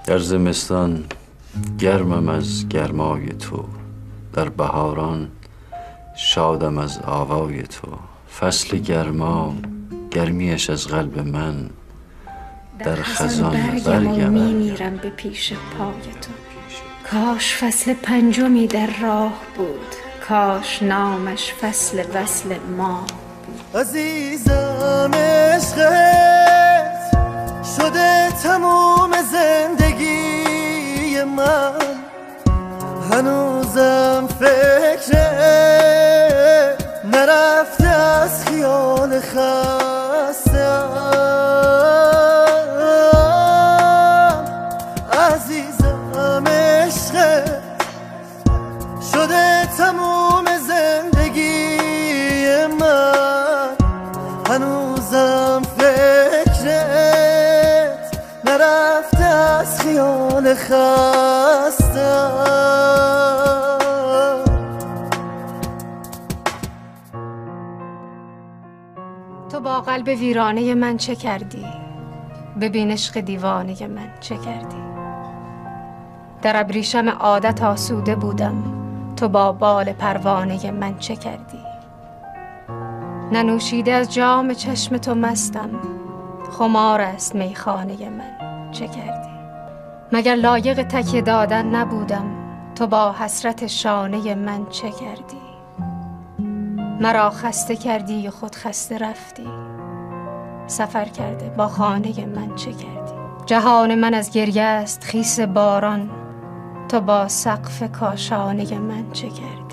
در زمستان گرمم از گرمای تو، در بهاران شادم از آوای تو. فصل گرما گرمیش از قلب من، در خزان برگم میمیرم به پیش پای تو. کاش فصل پنجمی در راه بود، کاش نامش فصل وصل ما بود. عزیزم عشقت شده تموم زندگی من، هنوزم فکر نرفته از خیال خستم. عزیزم عشقت شده تموم زندگی من، هنوزم فکرت نرفته از خیال خستم. تو با قلب ویرانه من چه کردی؟ ببین عشق دیوانه من چه کردی؟ در ابریشم عادت آسوده بودم، تو با بال پروانه من چه کردی؟ ننوشیده از جام چشم تو مستم، خمار است میخانه من چه کردی؟ مگر لایق تکیه دادن نبودم، تو با حسرت شانه من چه کردی؟ مرا خسته کردی و خود خسته رفتی، سفر کرده با خانه من چه کردی؟ جهان من از گریه است خیس باران، تو با سقف کاشانه من چه کردی؟